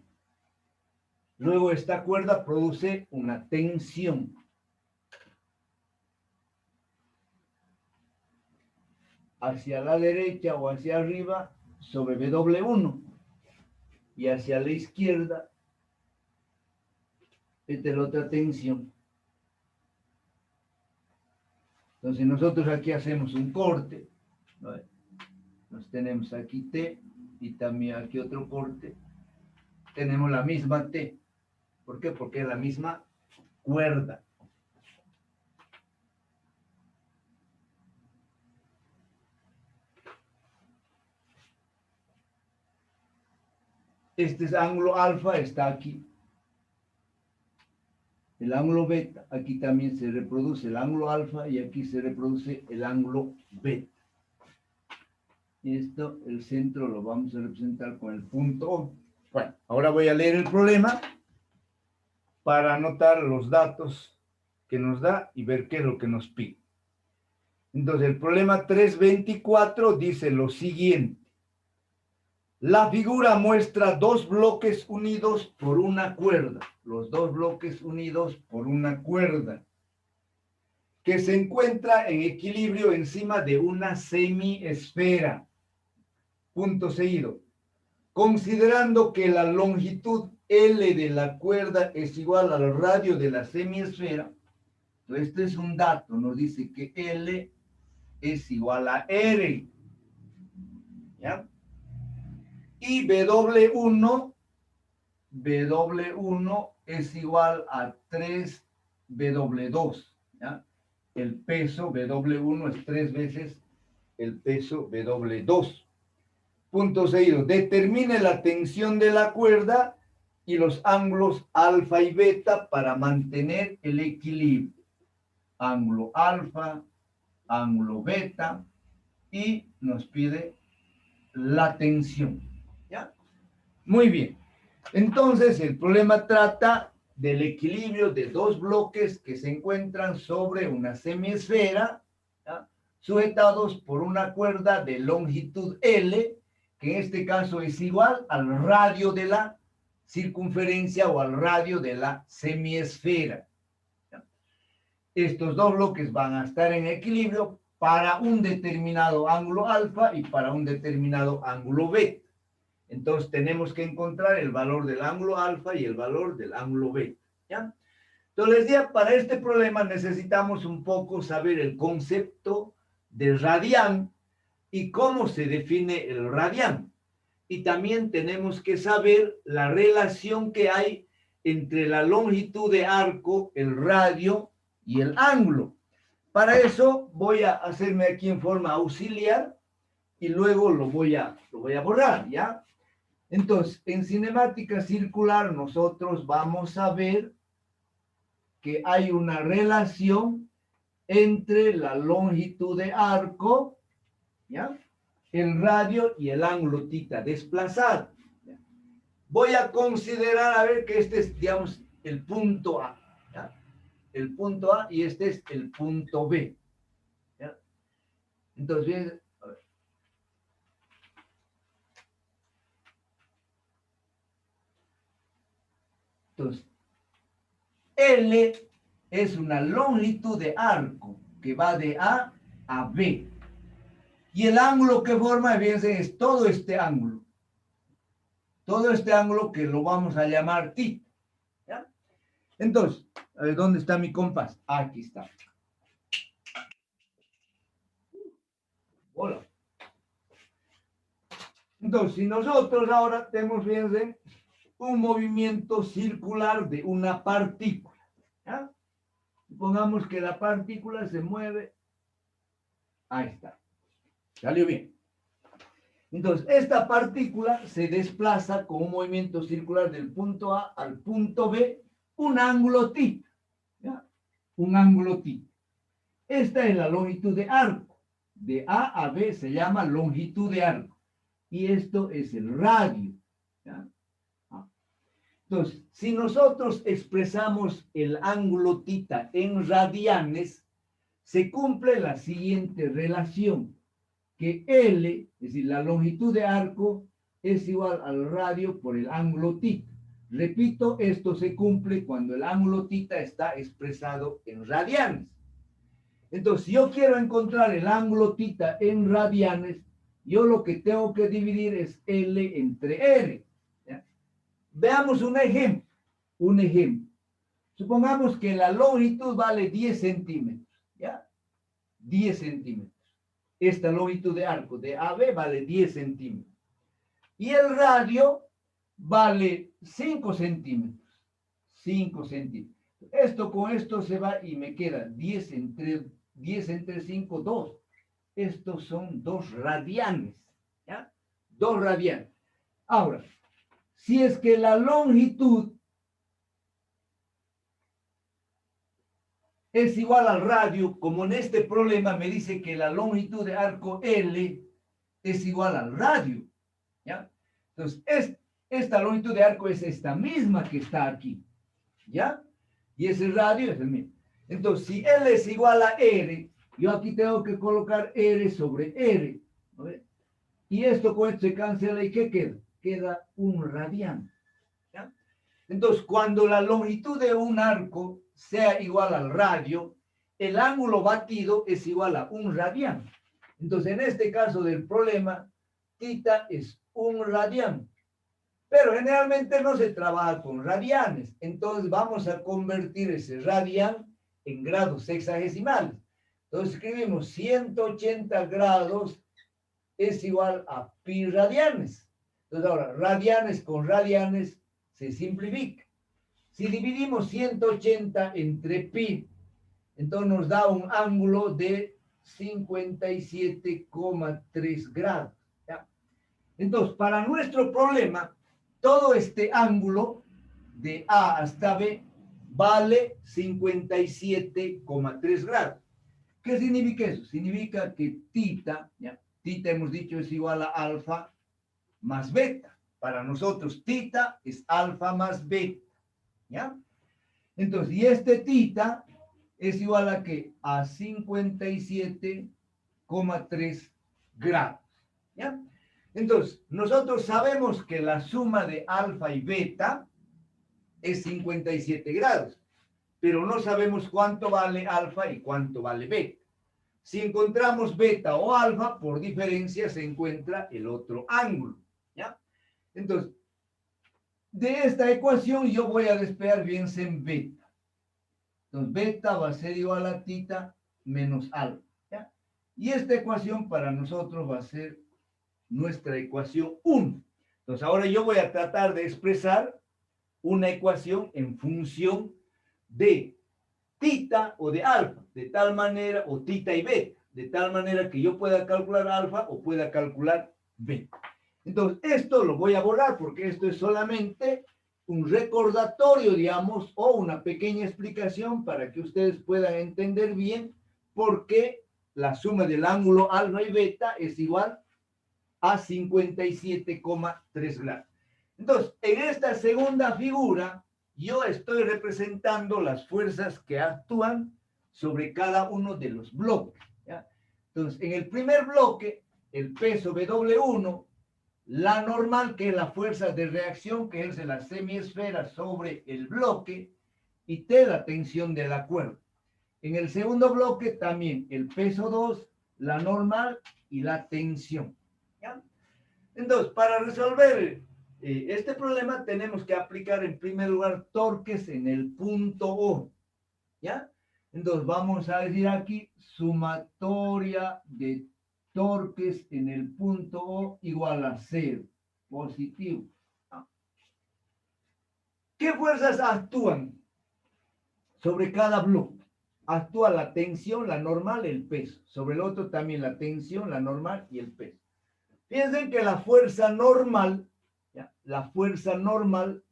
Luego esta cuerda produce una tensión. Hacia la derecha o hacia arriba sobre W1 y hacia la izquierda esta es la otra tensión. Entonces nosotros aquí hacemos un corte, ¿no? Nos tenemos aquí T y también aquí otro corte. Tenemos la misma T. ¿Por qué? Porque es la misma cuerda. Este es ángulo alfa, está aquí. El ángulo beta, aquí también se reproduce el ángulo alfa y aquí se reproduce el ángulo beta. Esto, el centro lo vamos a representar con el punto O. Bueno, ahora voy a leer el problema para anotar los datos que nos da y ver qué es lo que nos pide. Entonces, el problema 324 dice lo siguiente. La figura muestra dos bloques unidos por una cuerda. Los dos bloques unidos por una cuerda que se encuentra en equilibrio encima de una semiesfera. Punto seguido. Considerando que la longitud L de la cuerda es igual al radio de la semiesfera, entonces este es un dato, nos dice que L es igual a R. ¿Ya? Y W1 es igual a 3W2. ¿Ya? El peso W1 es 3 veces el peso W2. Punto seguido. Determine la tensión de la cuerda y los ángulos alfa y beta para mantener el equilibrio. Ángulo alfa, ángulo beta y nos pide la tensión. ¿Ya? Muy bien. Entonces, el problema trata del equilibrio de dos bloques que se encuentran sobre una semiesfera, ¿ya? Sujetados por una cuerda de longitud L, que en este caso es igual al radio de la circunferencia o al radio de la semiesfera. ¿Ya? Estos dos bloques van a estar en equilibrio para un determinado ángulo alfa y para un determinado ángulo beta. Entonces tenemos que encontrar el valor del ángulo alfa y el valor del ángulo beta. ¿Ya? Entonces les decía, para este problema necesitamos un poco saber el concepto de radián y cómo se define el radián. Y también tenemos que saber la relación que hay entre la longitud de arco, el radio y el ángulo. Para eso voy a hacerme aquí en forma auxiliar y luego lo voy a borrar, ¿ya? Entonces, en cinemática circular nosotros vamos a ver que hay una relación entre la longitud de arco, ¿ya? El radio y el ángulo θ desplazado. ¿Ya? Voy a considerar, a ver, que este es, digamos, el punto A, ¿ya? El punto A y este es el punto B, ¿ya? Entonces, bien, a ver. Entonces, L es una longitud de arco que va de A a B. Y el ángulo que forma, fíjense, es todo este ángulo. Todo este ángulo que lo vamos a llamar θ. ¿Ya? Entonces, a ver, ¿dónde está mi compás? Aquí está. Hola. Entonces, si nosotros ahora tenemos, fíjense, un movimiento circular de una partícula, ¿ya? Pongamos que la partícula se mueve. Ahí está. Salió bien. Entonces, esta partícula se desplaza con un movimiento circular del punto A al punto B, un ángulo θ. ¿Ya? Un ángulo θ. Esta es la longitud de arco. De A a B se llama longitud de arco. Y esto es el radio. ¿Ya? Entonces, si nosotros expresamos el ángulo θ en radianes, se cumple la siguiente relación. que L, es decir, la longitud de arco, es igual al radio por el ángulo θ. Repito, esto se cumple cuando el ángulo θ está expresado en radianes. Entonces, si yo quiero encontrar el ángulo θ en radianes, yo lo que tengo que dividir es L entre R. ¿Ya? Veamos un ejemplo. Un ejemplo. Supongamos que la longitud vale 10 centímetros. ¿Ya? 10 centímetros. Esta longitud de arco de AB vale 10 centímetros. Y el radio vale 5 centímetros. 5 centímetros. Esto con esto se va y me queda 10 entre 5, 2. Estos son 2 radianes. ¿Ya? 2 radianes. Ahora, si es que la longitud es igual al radio, como en este problema me dice que la longitud de arco L es igual al radio. ¿Ya? Entonces, esta longitud de arco es esta misma que está aquí. ¿Ya? Y ese radio es el mismo. Entonces, si L es igual a R, yo aquí tengo que colocar R sobre R. ¿No? Y esto con esto se cancela, ¿y qué queda? Queda un radián. ¿Ya? Entonces, cuando la longitud de un arco sea igual al radio, el ángulo batido es igual a un radián. Entonces, en este caso del problema, θ es un radián. Pero generalmente no se trabaja con radianes. Entonces, vamos a convertir ese radián en grados sexagesimales. Entonces, escribimos 180 grados es igual a pi radianes. Entonces, ahora, radianes con radianes se simplifica. Si dividimos 180 entre pi, entonces nos da un ángulo de 57,3 grados. ¿Ya? Entonces, para nuestro problema, todo este ángulo de A hasta B vale 57,3 grados. ¿Qué significa eso? Significa que θ, ¿ya? Θ hemos dicho es igual a alfa más beta. Para nosotros θ es alfa más beta. ¿Ya? Entonces, y este θ es igual a ¿qué? A 57,3 grados. ¿Ya? Entonces, nosotros sabemos que la suma de alfa y beta es 57 grados, pero no sabemos cuánto vale alfa y cuánto vale beta. Si encontramos beta o alfa, por diferencia se encuentra el otro ángulo. ¿Ya? Entonces, de esta ecuación yo voy a despejar bien en beta. Entonces, beta va a ser igual a θ menos alfa. ¿Ya? Y esta ecuación para nosotros va a ser nuestra ecuación 1. Entonces, ahora yo voy a tratar de expresar una ecuación en función de θ o de alfa, de tal manera, o θ y beta, de tal manera que yo pueda calcular alfa o pueda calcular beta. Entonces, esto lo voy a borrar porque esto es solamente un recordatorio, digamos, o una pequeña explicación para que ustedes puedan entender bien por qué la suma del ángulo alfa y beta es igual a 57,3 grados. Entonces, en esta segunda figura, yo estoy representando las fuerzas que actúan sobre cada uno de los bloques. ¿Ya? Entonces, en el primer bloque, el peso W1, la normal, que es la fuerza de reacción que ejerce la semiesfera sobre el bloque, y T, la tensión de la cuerda. En el segundo bloque también el peso 2, la normal y la tensión. ¿Ya? Entonces, para resolver este problema tenemos que aplicar en primer lugar torques en el punto O. ¿Ya? Entonces, vamos a decir aquí sumatoria de torques en el punto O igual a 0, positivo. ¿Qué fuerzas actúan sobre cada bloque? Actúa la tensión, la normal, el peso. Sobre el otro también la tensión, la normal y el peso. Fíjense que la fuerza normal, ¿ya? La fuerza normal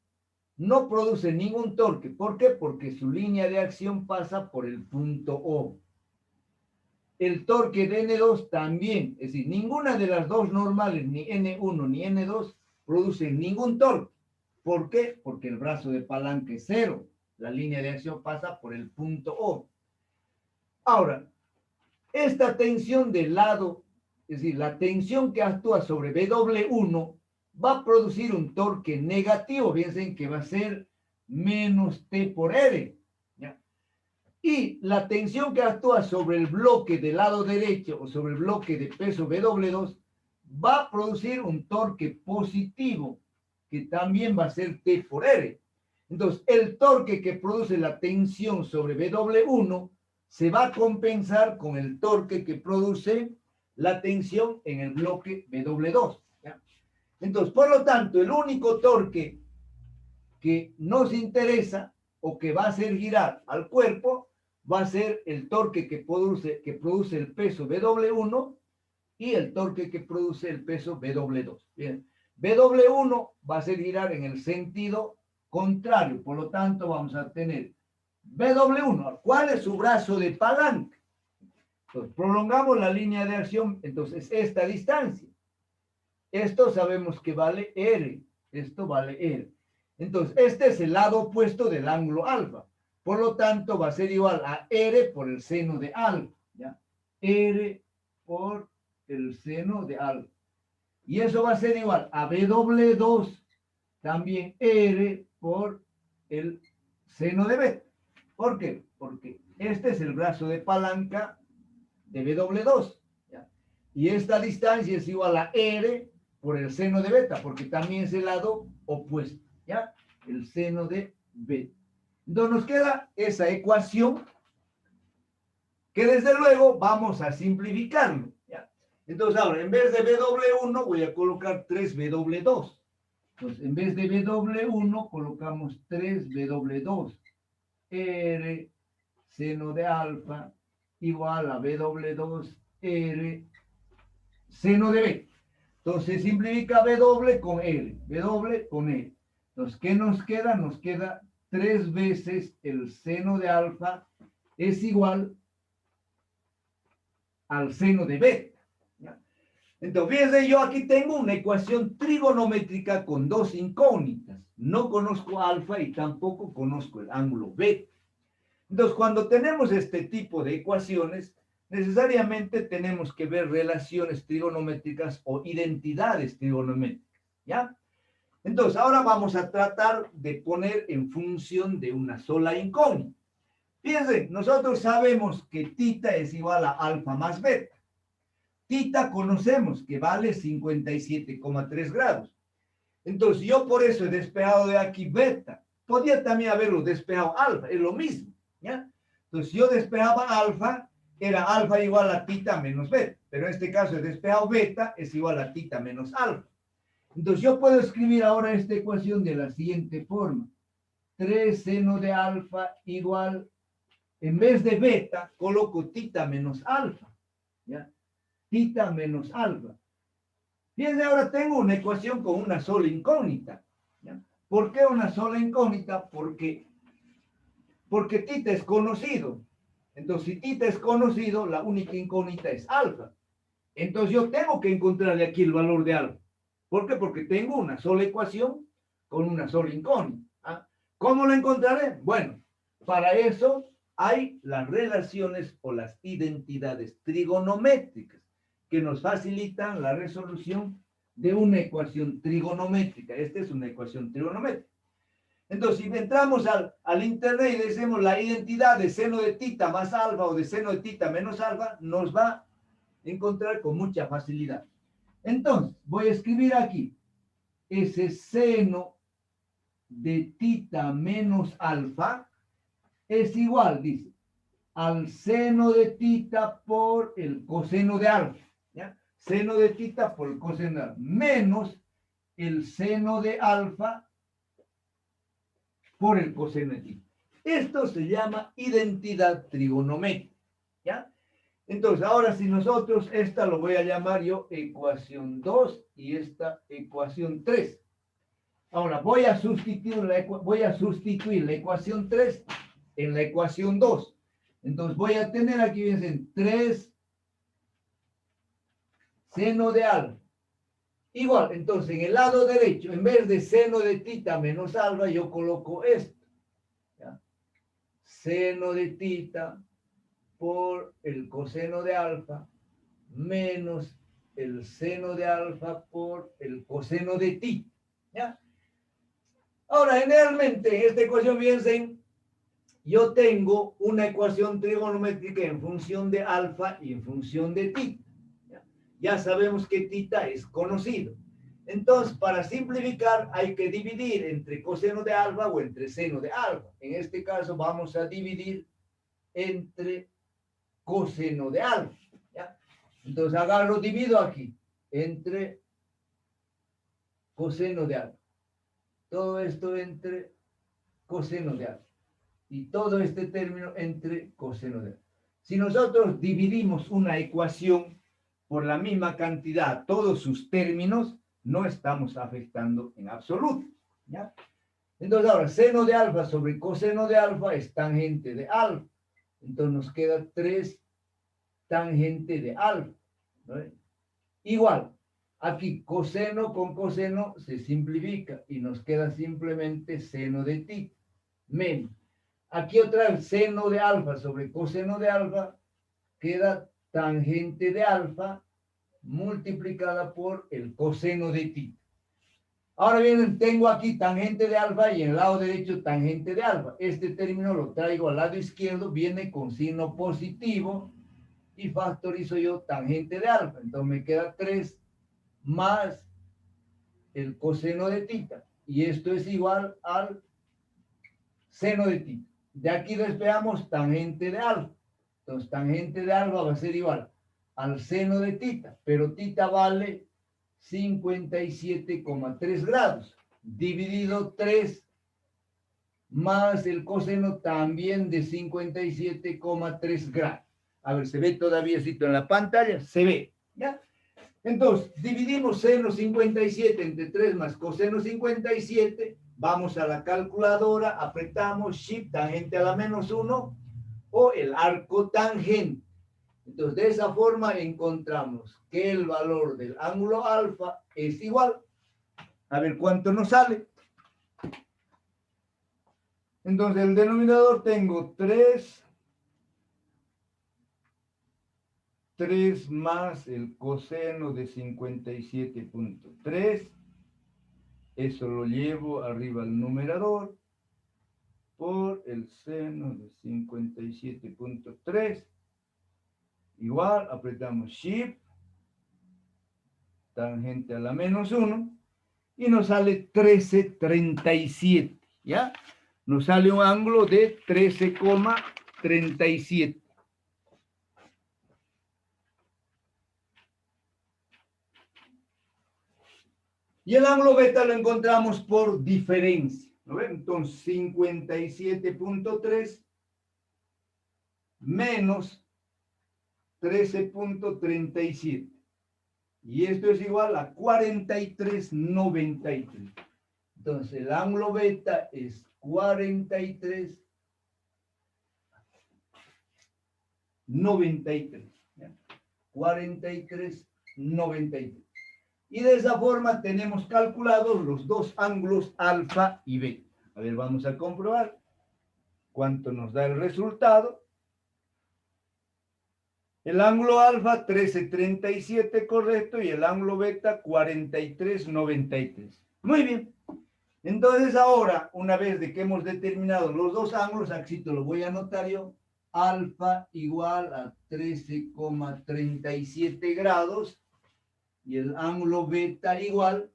no produce ningún torque. ¿Por qué? Porque su línea de acción pasa por el punto O. El torque de N2 también, es decir, ninguna de las dos normales, ni N1 ni N2, produce ningún torque. ¿Por qué? Porque el brazo de palanca es 0. La línea de acción pasa por el punto O. Ahora, esta tensión del lado es decir, la tensión que actúa sobre W1 va a producir un torque negativo, fíjense que va a ser menos T por R. ¿Ya? Y la tensión que actúa sobre el bloque del lado derecho o sobre el bloque de peso W2 va a producir un torque positivo, que también va a ser T por R. Entonces, el torque que produce la tensión sobre W1 se va a compensar con el torque que produce la tensión en el bloque W2. ¿Ya? Entonces, por lo tanto, el único torque que nos interesa o que va a hacer girar al cuerpo va a ser el torque que produce el peso W1 y el torque que produce el peso W2. Bien, W1 va a hacer girar en el sentido contrario, por lo tanto vamos a tener W1. ¿Cuál es su brazo de palanca? Entonces, prolongamos la línea de acción, entonces esta distancia. Esto sabemos que vale R, esto vale R. Entonces, este es el lado opuesto del ángulo alfa. Por lo tanto, va a ser igual a R por el seno de alfa. ¿Ya? R por el seno de alfa. Y eso va a ser igual a W2, también R por el seno de beta. ¿Por qué? Porque este es el brazo de palanca de W2. ¿Ya? Y esta distancia es igual a R por el seno de beta, porque también es el lado opuesto. ¿Ya? El seno de beta. Entonces nos queda esa ecuación que desde luego vamos a simplificarlo. ¿Ya? Entonces ahora, en vez de W1 voy a colocar 3W2. Entonces, en vez de W1 colocamos 3W2. R seno de alfa igual a W2 R seno de beta. Entonces simplifica W con R, W con R. Entonces, ¿qué nos queda? Nos queda 3 veces el seno de alfa es igual al seno de beta. ¿Ya? Entonces, fíjense, yo aquí tengo una ecuación trigonométrica con dos incógnitas. No conozco alfa y tampoco conozco el ángulo beta. Entonces, cuando tenemos este tipo de ecuaciones, necesariamente tenemos que ver relaciones trigonométricas o identidades trigonométricas. ¿Ya? Entonces, ahora vamos a tratar de poner en función de una sola incógnita. Fíjense, nosotros sabemos que tita es igual a alfa más beta. Tita conocemos que vale 57,3 grados. Entonces, yo por eso he despejado de aquí beta. Podría también haberlo despejado alfa, es lo mismo. ¿Ya? Entonces, si yo despejaba alfa, era alfa igual a tita menos beta. Pero en este caso, he despejado beta, es igual a tita menos alfa. Entonces, yo puedo escribir ahora esta ecuación de la siguiente forma. 3 seno de alfa igual, en vez de beta, coloco tita menos alfa. ¿Ya? Tita menos alfa. Fíjense, ahora tengo una ecuación con una sola incógnita. ¿Ya? ¿Por qué una sola incógnita? Porque tita es conocido. Entonces, si tita es conocido, la única incógnita es alfa. Entonces, yo tengo que encontrarle aquí el valor de alfa. ¿Por qué? Porque tengo una sola ecuación con una sola incógnita. ¿Ah? ¿Cómo lo encontraré? Bueno, para eso hay las relaciones o las identidades trigonométricas que nos facilitan la resolución de una ecuación trigonométrica. Esta es una ecuación trigonométrica. Entonces, si entramos al internet y decimos la identidad de seno de tita más alfa o de seno de tita menos alfa, nos va a encontrar con mucha facilidad. Entonces, voy a escribir aquí, ese seno de tita menos alfa es igual, dice, al seno de tita por el coseno de alfa. ¿Ya? Seno de tita por el coseno de alfa, menos el seno de alfa por el coseno de tita. Esto se llama identidad trigonométrica. ¿Ya? Entonces, ahora si nosotros, esta lo voy a llamar yo ecuación 2 y esta ecuación 3. Ahora, voy a sustituir la ecuación 3 en la ecuación 2. Entonces, voy a tener aquí, fíjense, 3 seno de alfa. Igual, entonces, en el lado derecho, en vez de seno de tita menos alfa, yo coloco esto. ¿Ya? Seno de tita por el coseno de alfa menos el seno de alfa por el coseno de ti. ¿Ya? Ahora, generalmente en esta ecuación, fíjense, yo tengo una ecuación trigonométrica en función de alfa y en función de tita. Ya sabemos que tita es conocido. Entonces, para simplificar, hay que dividir entre coseno de alfa o entre seno de alfa. En este caso, vamos a dividir entre coseno de alfa. ¿Ya? Entonces, agarro, divido aquí entre coseno de alfa. Todo esto entre coseno de alfa. Y todo este término entre coseno de alfa. Si nosotros dividimos una ecuación por la misma cantidad, todos sus términos, no estamos afectando en absoluto. ¿Ya? Entonces ahora, seno de alfa sobre coseno de alfa es tangente de alfa. Entonces nos queda 3 tangente de alfa. ¿No? Igual, aquí coseno con coseno se simplifica y nos queda simplemente seno de tita. Menos. Aquí otra vez seno de alfa sobre coseno de alfa queda tangente de alfa multiplicada por el coseno de tita. Ahora bien, tengo aquí tangente de alfa y en el lado derecho tangente de alfa. Este término lo traigo al lado izquierdo, viene con signo positivo y factorizo yo tangente de alfa. Entonces me queda 3 más el coseno de tita. Y esto es igual al seno de tita. De aquí despegamos tangente de alfa. Entonces tangente de alfa va a ser igual al seno de tita, pero tita vale 57,3 grados, dividido 3 más el coseno también de 57,3 grados. A ver, ¿se ve todavía en la pantalla? Se ve, ¿ya? Entonces, dividimos seno 57 entre 3 más coseno 57, vamos a la calculadora, apretamos Shift, tangente a la -1, o el arco tangente. Entonces, de esa forma encontramos que el valor del ángulo alfa es igual. A ver cuánto nos sale. Entonces, el denominador tengo 3 más el coseno de 57,3. Eso lo llevo arriba al numerador por el seno de 57,3. Igual, apretamos Shift, tangente a la -1, y nos sale 13,37, ¿ya? Nos sale un ángulo de 13,37. Y el ángulo beta lo encontramos por diferencia, ¿no ven? Entonces, 57,3 menos 13,37. Y esto es igual a 43,93. Entonces, el ángulo beta es 43,93. 43,93. Y de esa forma tenemos calculados los dos ángulos alfa y beta. A ver, vamos a comprobar cuánto nos da el resultado. El ángulo alfa 13,37, correcto, y el ángulo beta 43,93. Muy bien. Entonces ahora, una vez de que hemos determinado los dos ángulos, aquí te lo voy a anotar yo, alfa igual a 13,37 grados y el ángulo beta igual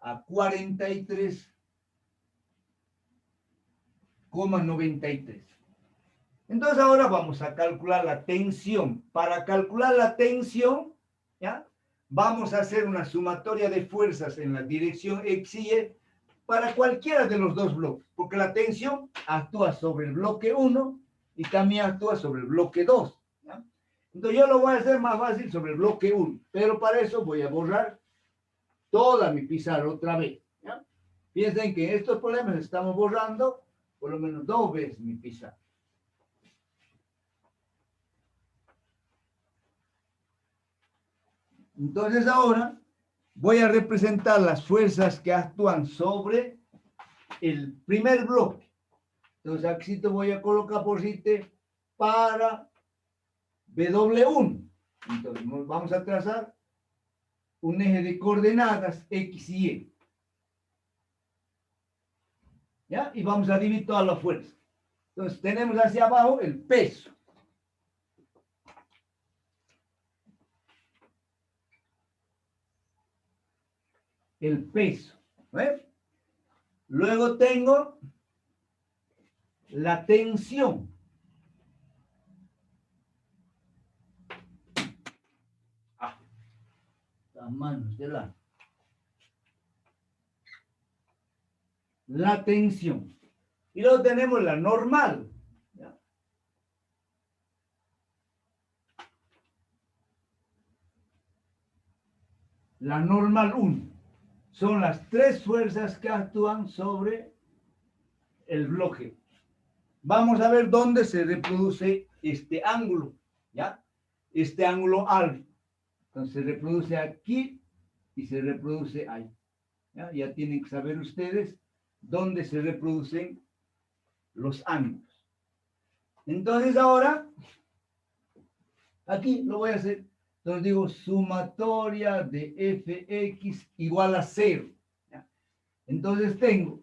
a 43,93. Entonces ahora vamos a calcular la tensión. Para calcular la tensión, ¿ya? Vamos a hacer una sumatoria de fuerzas en la dirección X y Y para cualquiera de los dos bloques, porque la tensión actúa sobre el bloque 1 y también actúa sobre el bloque 2. ¿Ya? Entonces yo lo voy a hacer más fácil sobre el bloque 1, pero para eso voy a borrar toda mi pizarra otra vez. ¿Ya? Piensen que en estos problemas estamos borrando por lo menos 2 veces mi pizarra. Entonces ahora voy a representar las fuerzas que actúan sobre el primer bloque. Entonces aquí te voy a colocar por site para W1. Entonces vamos a trazar un eje de coordenadas X y Y. ¿Ya? Y vamos a dividir toda la fuerza. Entonces tenemos hacia abajo el peso. El peso. ¿Ves? Luego tengo la tensión. Las manos de la tensión. Y luego tenemos la normal. ¿Ya? La normal 1. Son las tres fuerzas que actúan sobre el bloque. Vamos a ver dónde se reproduce este ángulo, ¿ya? Este ángulo alfa. Entonces se reproduce aquí y se reproduce ahí. ¿Ya? Ya tienen que saber ustedes dónde se reproducen los ángulos. Entonces ahora, aquí lo voy a hacer. Entonces digo sumatoria de fx igual a 0. ¿Ya? Entonces tengo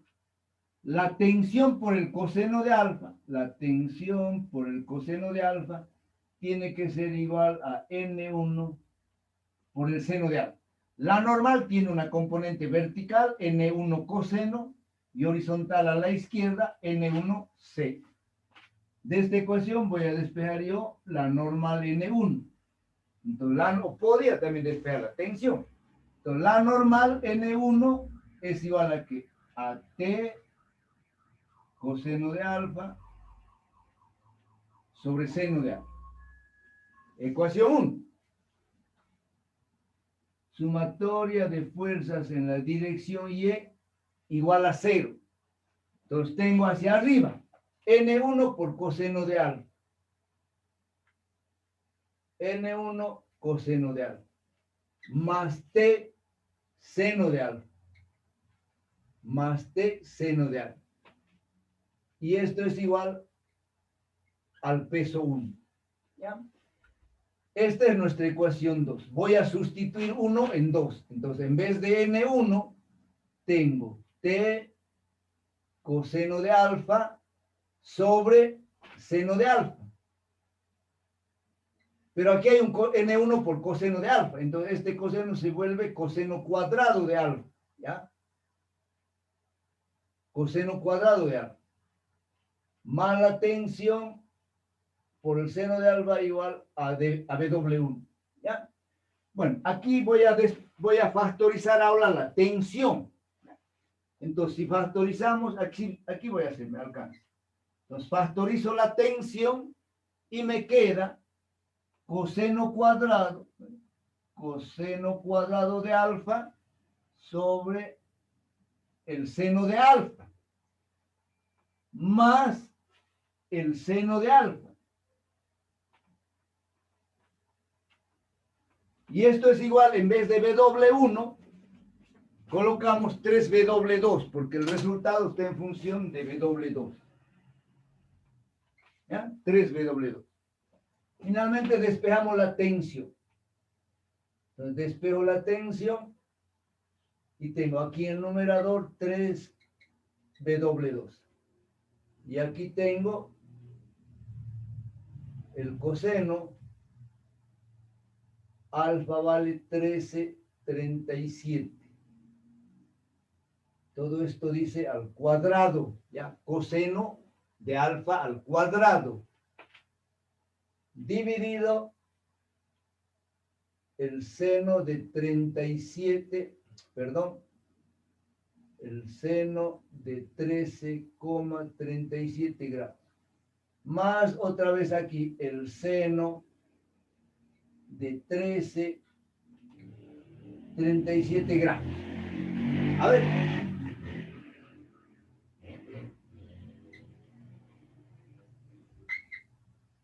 la tensión por el coseno de alfa. La tensión por el coseno de alfa tiene que ser igual a N1 por el seno de alfa. La normal tiene una componente vertical, N1 coseno, y horizontal a la izquierda, N1 seno. De esta ecuación voy a despejar yo la normal N1. Entonces, podría también despejar la tensión. Entonces, la normal N1 es igual a que a T coseno de alfa sobre seno de alfa. Ecuación 1. Sumatoria de fuerzas en la dirección Y igual a 0. Entonces tengo hacia arriba N1 por coseno de alfa. N1 coseno de alfa. Más T seno de alfa. Más T seno de alfa. Y esto es igual al peso 1. ¿Ya? Esta es nuestra ecuación 2. Voy a sustituir 1 en 2. Entonces, en vez de N1, tengo T coseno de alfa sobre seno de alfa. Pero aquí hay un N1 por coseno de alfa. Entonces, este coseno se vuelve coseno cuadrado de alfa. ¿Ya? Coseno cuadrado de alfa. Más la tensión por el seno de alfa igual a BW1. ¿Ya? Bueno, aquí voy a factorizar ahora la tensión. Entonces, si factorizamos, aquí voy a hacer, me alcanza. Entonces, factorizo la tensión y me queda coseno cuadrado de alfa sobre el seno de alfa, más el seno de alfa. Y esto es igual, en vez de W1, colocamos 3W2, porque el resultado está en función de W2. ¿Ya? 3W2. Finalmente despejamos la tensión. Entonces despejo la tensión y tengo aquí en el numerador 3W2. Y aquí tengo el coseno, alfa vale 1337. Todo esto dice al cuadrado, ¿ya? Coseno de alfa al cuadrado, dividido el seno de 37, perdón, el seno de 13,37 grados. Más otra vez aquí el seno de 13,37 grados. A ver.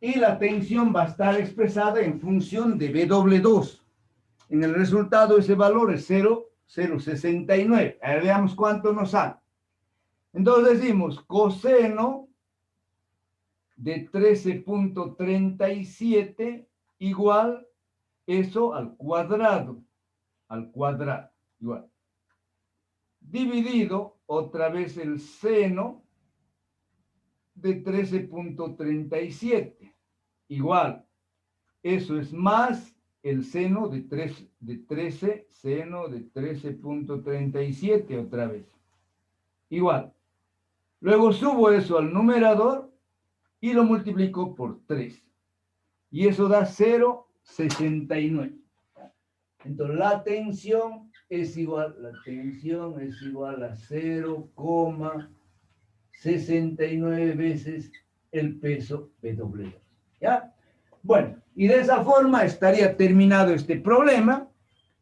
Y la tensión va a estar expresada en función de W2. En el resultado ese valor es 0,069. A ver, veamos cuánto nos sale. Entonces decimos coseno de 13,37 igual eso al cuadrado al cuadrado, igual. Dividido otra vez el seno de 13.37, igual. Eso es más el seno de 13, seno de 13.37 otra vez. Igual. Luego subo eso al numerador y lo multiplico por 3. Y eso da 0,69. Entonces la tensión es igual a 0,69 veces el peso PW. ¿Ya? Bueno, y de esa forma estaría terminado este problema.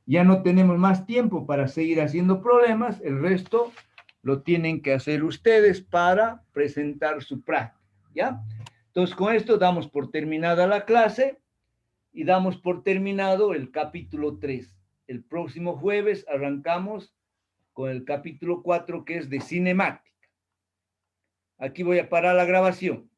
Ya no tenemos más tiempo para seguir haciendo problemas. El resto lo tienen que hacer ustedes para presentar su práctica. ¿Ya? Entonces, con esto damos por terminada la clase y damos por terminado el capítulo 3. El próximo jueves arrancamos con el capítulo 4, que es de cinemática. Aquí voy a parar la grabación.